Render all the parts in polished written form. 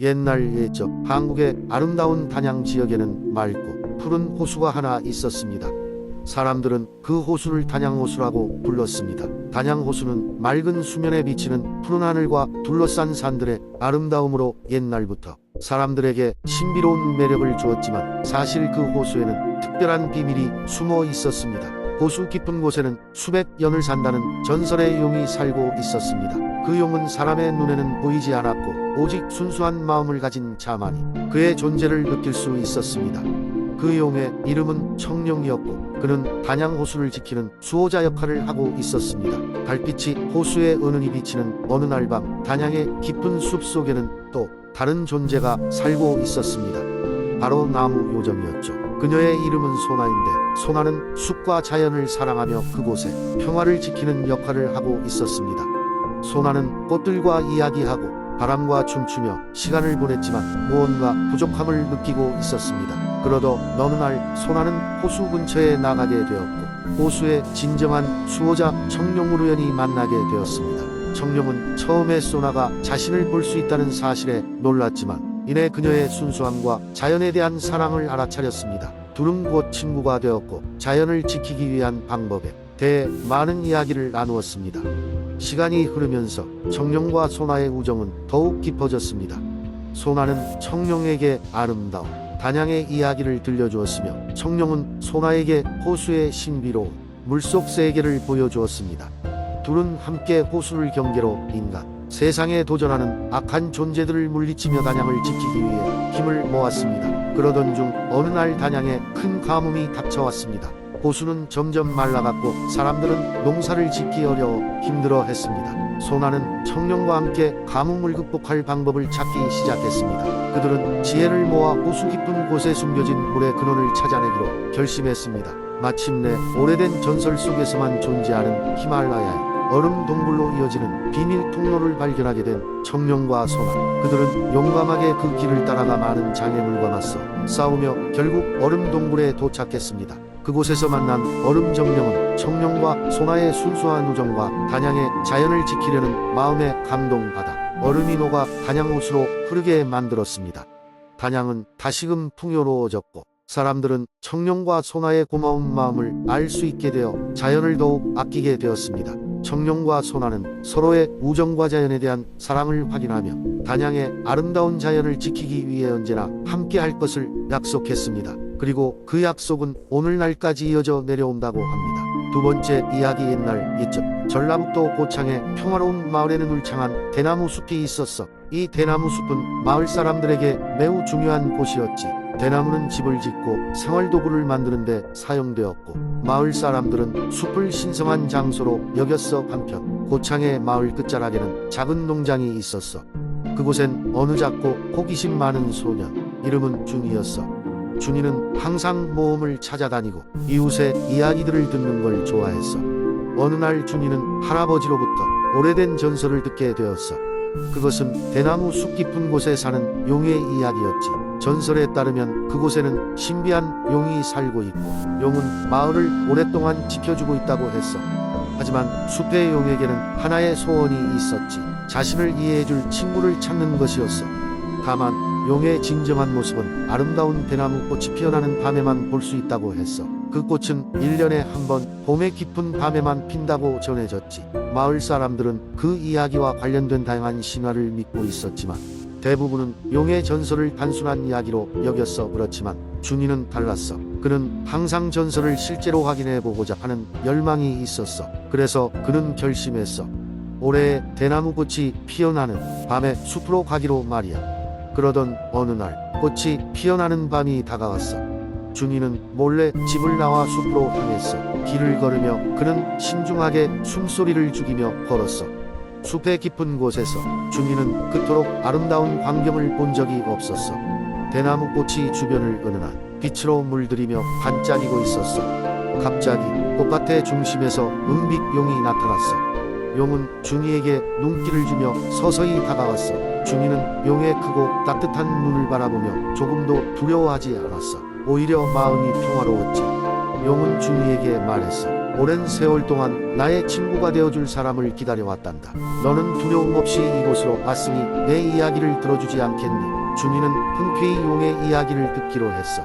옛날 옛적 한국의 아름다운 단양 지역에는 맑고 푸른 호수가 하나 있었습니다. 사람들은 그 호수를 단양호수라고 불렀습니다. 단양호수는 맑은 수면에 비치는 푸른 하늘과 둘러싼 산들의 아름다움으로 옛날부터 사람들에게 신비로운 매력을 주었지만 사실 그 호수에는 특별한 비밀이 숨어 있었습니다. 호수 깊은 곳에는 수백 년을 산다는 전설의 용이 살고 있었습니다. 그 용은 사람의 눈에는 보이지 않았고 오직 순수한 마음을 가진 자만이 그의 존재를 느낄 수 있었습니다. 그 용의 이름은 청룡이었고 그는 단양호수를 지키는 수호자 역할을 하고 있었습니다. 달빛이 호수에 은은히 비치는 어느 날 밤 단양의 깊은 숲속에는 또 다른 존재가 살고 있었습니다. 바로 나무 요정이었죠. 그녀의 이름은 소나인데 소나는 숲과 자연을 사랑하며 그곳에 평화를 지키는 역할을 하고 있었습니다. 소나는 꽃들과 이야기하고 바람과 춤추며 시간을 보냈지만 무언가 부족함을 느끼고 있었습니다. 그러던 어느 날 소나는 호수 근처에 나가게 되었고 호수의 진정한 수호자 청룡을 우연히 만나게 되었습니다. 청룡은 처음에 소나가 자신을 볼 수 있다는 사실에 놀랐지만 이내 그녀의 순수함과 자연에 대한 사랑을 알아차렸습니다. 둘은 곧 친구가 되었고 자연을 지키기 위한 방법에 대해 많은 이야기를 나누었습니다. 시간이 흐르면서 청룡과 소나의 우정은 더욱 깊어졌습니다. 소나는 청룡에게 아름다운 단양의 이야기를 들려주었으며 청룡은 소나에게 호수의 신비로운 물속 세계를 보여주었습니다. 둘은 함께 호수를 경계로 인간 세상에 도전하는 악한 존재들을 물리치며 단양을 지키기 위해 힘을 모았습니다. 그러던 중 어느 날 단양에 큰 가뭄이 닥쳐왔습니다. 호수는 점점 말라갔고 사람들은 농사를 짓기 어려워 힘들어했습니다. 소나는 청룡과 함께 가뭄을 극복할 방법을 찾기 시작했습니다. 그들은 지혜를 모아 호수 깊은 곳에 숨겨진 물의 근원을 찾아내기로 결심했습니다. 마침내 오래된 전설 속에서만 존재하는 히말라야의 얼음 동굴로 이어지는 비밀 통로를 발견하게 된 청룡과 소나. 그들은 용감하게 그 길을 따라가 많은 장애물과 맞서 싸우며 결국 얼음 동굴에 도착했습니다. 그곳에서 만난 얼음 정령은 청룡과 소나의 순수한 우정과 단양의 자연을 지키려는 마음에 감동받아 얼음이 녹아 단양호수로 흐르게 만들었습니다. 단양은 다시금 풍요로워졌고 사람들은 청룡과 소나의 고마운 마음을 알 수 있게 되어 자연을 더욱 아끼게 되었습니다. 청룡과 소나는 서로의 우정과 자연에 대한 사랑을 확인하며 단양의 아름다운 자연을 지키기 위해 언제나 함께 할 것을 약속했습니다. 그리고 그 약속은 오늘날까지 이어져 내려온다고 합니다. 두 번째 이야기. 옛날 옛적 전라북도 고창의 평화로운 마을에는 울창한 대나무 숲이 있었어. 이 대나무 숲은 마을 사람들에게 매우 중요한 곳이었지. 대나무는 집을 짓고 생활도구를 만드는 데 사용되었고 마을 사람들은 숲을 신성한 장소로 여겼어. 한편 고창의 마을 끝자락에는 작은 농장이 있었어. 그곳엔 어느 작고 호기심 많은 소년 이름은 준이었어. 준이는 항상 모험을 찾아다니고 이웃의 이야기들을 듣는 걸 좋아했어. 어느 날 준이는 할아버지로부터 오래된 전설을 듣게 되었어. 그것은 대나무 숲 깊은 곳에 사는 용의 이야기였지. 전설에 따르면 그곳에는 신비한 용이 살고 있고 용은 마을을 오랫동안 지켜주고 있다고 했어. 하지만 숲의 용에게는 하나의 소원이 있었지. 자신을 이해해줄 친구를 찾는 것이었어. 다만 용의 진정한 모습은 아름다운 대나무 꽃이 피어나는 밤에만 볼 수 있다고 했어. 그 꽃은 1년에 한 번 봄의 깊은 밤에만 핀다고 전해졌지. 마을 사람들은 그 이야기와 관련된 다양한 신화를 믿고 있었지만 대부분은 용의 전설을 단순한 이야기로 여겼어. 그렇지만 준이는 달랐어. 그는 항상 전설을 실제로 확인해 보고자 하는 열망이 있었어. 그래서 그는 결심했어. 올해 대나무 꽃이 피어나는 밤에 숲으로 가기로 말이야. 그러던 어느 날 꽃이 피어나는 밤이 다가왔어. 준이는 몰래 집을 나와 숲으로 향했어. 길을 걸으며 그는 신중하게 숨소리를 죽이며 걸었어. 숲의 깊은 곳에서 준이는 그토록 아름다운 광경을 본 적이 없었어. 대나무 꽃이 주변을 은은한 빛으로 물들이며 반짝이고 있었어. 갑자기 꽃밭의 중심에서 은빛 용이 나타났어. 용은 준이에게 눈길을 주며 서서히 다가왔어. 준이는 용의 크고 따뜻한 눈을 바라보며 조금도 두려워하지 않았어. 오히려 마음이 평화로웠지. 용은 준이에게 말했어. 오랜 세월 동안 나의 친구가 되어줄 사람을 기다려왔단다. 너는 두려움 없이 이곳으로 왔으니 내 이야기를 들어주지 않겠니? 준이는 흔쾌히 용의 이야기를 듣기로 했어.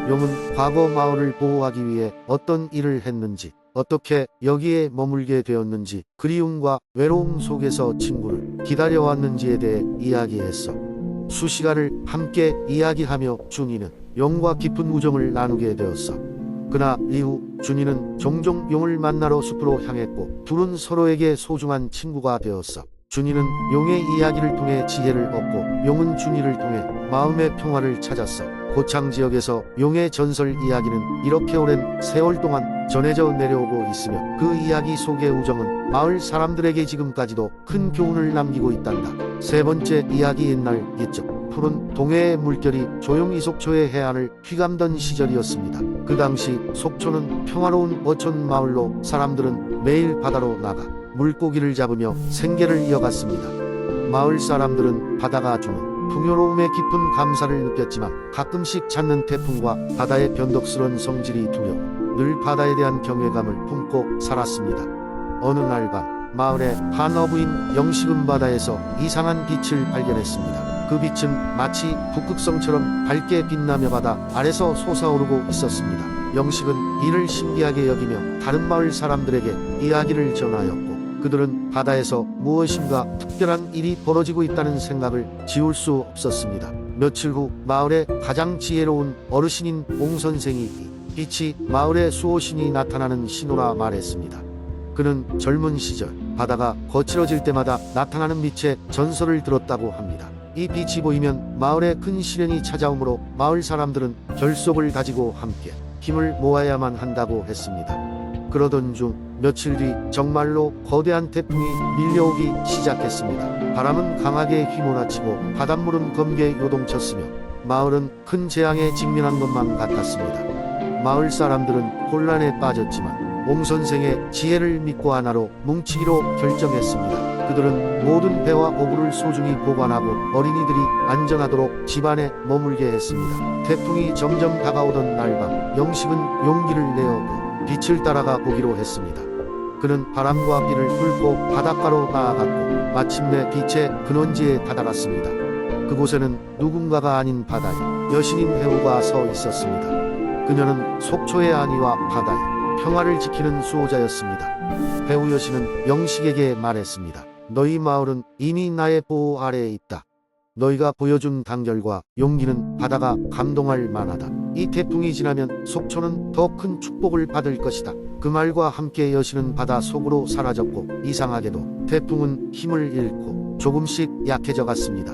용은 과거 마을을 보호하기 위해 어떤 일을 했는지, 어떻게 여기에 머물게 되었는지, 그리움과 외로움 속에서 친구를 기다려왔는지에 대해 이야기했어. 수시간을 함께 이야기하며 준이는 용과 깊은 우정을 나누게 되었어. 그날 이후 준이는 종종 용을 만나러 숲으로 향했고 둘은 서로에게 소중한 친구가 되었어. 준이는 용의 이야기를 통해 지혜를 얻고 용은 준이를 통해 마음의 평화를 찾았어. 고창 지역에서 용의 전설 이야기는 이렇게 오랜 세월 동안 전해져 내려오고 있으며 그 이야기 속의 우정은 마을 사람들에게 지금까지도 큰 교훈을 남기고 있단다. 세 번째 이야기. 옛날 옛적 푸른 동해의 물결이 조용히 속초의 해안을 휘감던 시절이었습니다. 그 당시 속초는 평화로운 어촌 마을로 사람들은 매일 바다로 나가 물고기를 잡으며 생계를 이어갔습니다. 마을 사람들은 바다가 주는 풍요로움에 깊은 감사를 느꼈지만 가끔씩 찾는 태풍과 바다의 변덕스런 성질이 두려워 늘 바다에 대한 경외감을 품고 살았습니다. 어느 날 밤 마을의 한 어부인 영식은 바다에서 이상한 빛을 발견했습니다. 그 빛은 마치 북극성처럼 밝게 빛나며 바다 아래서 솟아오르고 있었습니다. 영식은 이를 신기하게 여기며 다른 마을 사람들에게 이야기를 전하였고 그들은 바다에서 무엇인가 특별한 일이 벌어지고 있다는 생각을 지울 수 없었습니다. 며칠 후 마을의 가장 지혜로운 어르신인 옹선생이 이 빛이 마을의 수호신이 나타나는 신호라 말했습니다. 그는 젊은 시절 바다가 거칠어질 때마다 나타나는 빛의 전설을 들었다고 합니다. 이 빛이 보이면 마을에 큰 시련이 찾아오므로 마을 사람들은 결속을 다지고 함께 힘을 모아야만 한다고 했습니다. 그러던 중 며칠 뒤 정말로 거대한 태풍이 밀려오기 시작했습니다. 바람은 강하게 휘몰아치고 바닷물은 검게 요동쳤으며 마을은 큰 재앙에 직면한 것만 같았습니다. 마을 사람들은 혼란에 빠졌지만 옹 선생의 지혜를 믿고 하나로 뭉치기로 결정했습니다. 그들은 모든 배와 어부를 소중히 보관하고 어린이들이 안전하도록 집안에 머물게 했습니다. 태풍이 점점 다가오던 날밤 영식은 용기를 내어 그 빛을 따라가 보기로 했습니다. 그는 바람과 비를 뚫고 바닷가로 나아갔고 마침내 빛의 근원지에 다다랐습니다. 그곳에는 누군가가 아닌 바다에 여신인 해우가 서 있었습니다. 그녀는 속초의 안위와 바다의 평화를 지키는 수호자였습니다. 해우 여신은 영식에게 말했습니다. 너희 마을은 이미 나의 보호 아래에 있다. 너희가 보여준 단결과 용기는 바다가 감동할 만하다. 이 태풍이 지나면 속초는 더 큰 축복을 받을 것이다. 그 말과 함께 여신은 바다 속으로 사라졌고 이상하게도 태풍은 힘을 잃고 조금씩 약해져 갔습니다.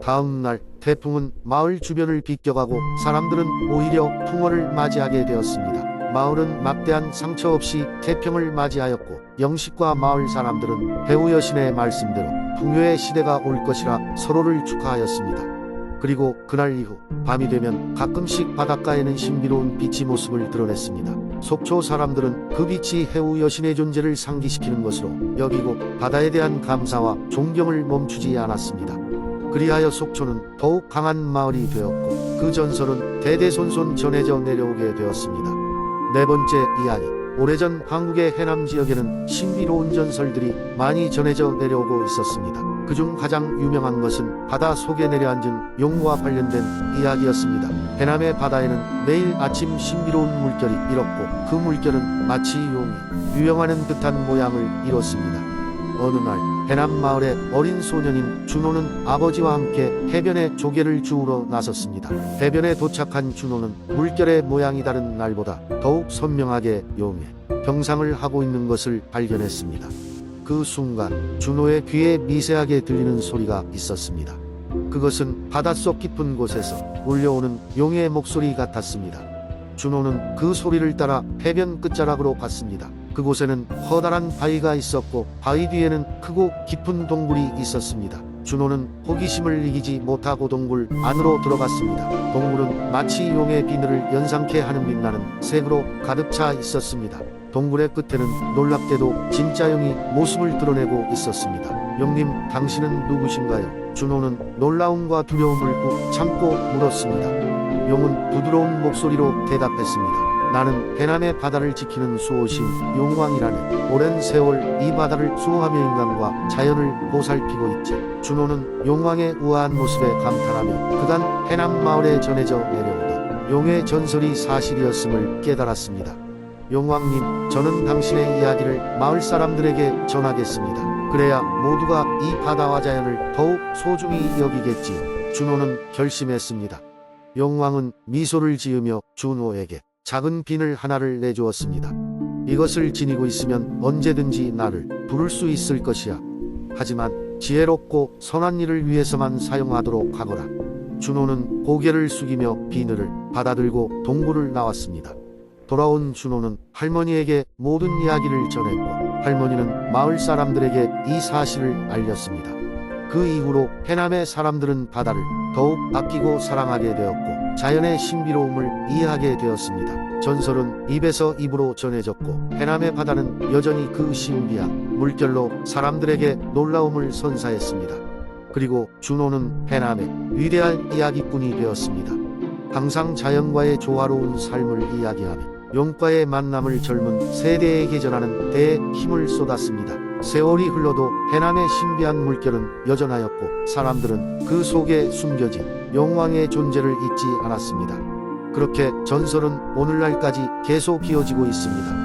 다음 날 태풍은 마을 주변을 비껴가고 사람들은 오히려 풍어를 맞이하게 되었습니다. 마을은 막대한 상처 없이 태평을 맞이하였고 영식과 마을 사람들은 해우 여신의 말씀대로 풍요의 시대가 올 것이라 서로를 축하하였습니다. 그리고 그날 이후 밤이 되면 가끔씩 바닷가에는 신비로운 빛이 모습을 드러냈습니다. 속초 사람들은 그 빛이 해우 여신의 존재를 상기시키는 것으로 여기고 바다에 대한 감사와 존경을 멈추지 않았습니다. 그리하여 속초는 더욱 강한 마을이 되었고 그 전설은 대대손손 전해져 내려오게 되었습니다. 네 번째 이야기. 오래전 한국의 해남 지역에는 신비로운 전설들이 많이 전해져 내려오고 있었습니다. 그중 가장 유명한 것은 바다 속에 내려앉은 용과 관련된 이야기였습니다. 해남의 바다에는 매일 아침 신비로운 물결이 일었고 그 물결은 마치 용이 유영하는 듯한 모양을 이뤘습니다. 어느 날 해남 마을의 어린 소년인 준호는 아버지와 함께 해변에 조개를 주우러 나섰습니다. 해변에 도착한 준호는 물결의 모양이 다른 날보다 더욱 선명하게 용의 형상을 하고 있는 것을 발견했습니다. 그 순간 준호의 귀에 미세하게 들리는 소리가 있었습니다. 그것은 바닷속 깊은 곳에서 울려오는 용의 목소리 같았습니다. 준호는 그 소리를 따라 해변 끝자락으로 갔습니다. 그곳에는 커다란 바위가 있었고 바위 뒤에는 크고 깊은 동굴이 있었습니다. 준호는 호기심을 이기지 못하고 동굴 안으로 들어갔습니다. 동굴은 마치 용의 비늘을 연상케 하는 빛나는 색으로 가득 차 있었습니다. 동굴의 끝에는 놀랍게도 진짜 용이 모습을 드러내고 있었습니다. 용님, 당신은 누구신가요? 준호는 놀라움과 두려움을 꾹 참고 물었습니다. 용은 부드러운 목소리로 대답했습니다. 나는 해남의 바다를 지키는 수호신 용왕이라네. 오랜 세월 이 바다를 수호하며 인간과 자연을 보살피고 있지. 준호는 용왕의 우아한 모습에 감탄하며 그간 해남 마을에 전해져 내려오던 용의 전설이 사실이었음을 깨달았습니다. 용왕님, 저는 당신의 이야기를 마을 사람들에게 전하겠습니다. 그래야 모두가 이 바다와 자연을 더욱 소중히 여기겠지요. 준호는 결심했습니다. 용왕은 미소를 지으며 준호에게 작은 비늘 하나를 내주었습니다. 이것을 지니고 있으면 언제든지 나를 부를 수 있을 것이야. 하지만 지혜롭고 선한 일을 위해서만 사용하도록 하거라. 준호는 고개를 숙이며 비늘을 받아들고 동굴을 나왔습니다. 돌아온 준호는 할머니에게 모든 이야기를 전했고 할머니는 마을 사람들에게 이 사실을 알렸습니다. 그 이후로 해남의 사람들은 바다를 더욱 아끼고 사랑하게 되었고 자연의 신비로움을 이해하게 되었습니다. 전설은 입에서 입으로 전해졌고 해남의 바다는 여전히 그 신비한 물결로 사람들에게 놀라움을 선사했습니다. 그리고 준호는 해남의 위대한 이야기꾼이 되었습니다. 항상 자연과의 조화로운 삶을 이야기하며 용과의 만남을 젊은 세대에게 전하는 데에 힘을 쏟았습니다. 세월이 흘러도 해남의 신비한 물결은 여전하였고 사람들은 그 속에 숨겨진 용왕의 존재를 잊지 않았습니다. 그렇게 전설은 오늘날까지 계속 이어지고 있습니다.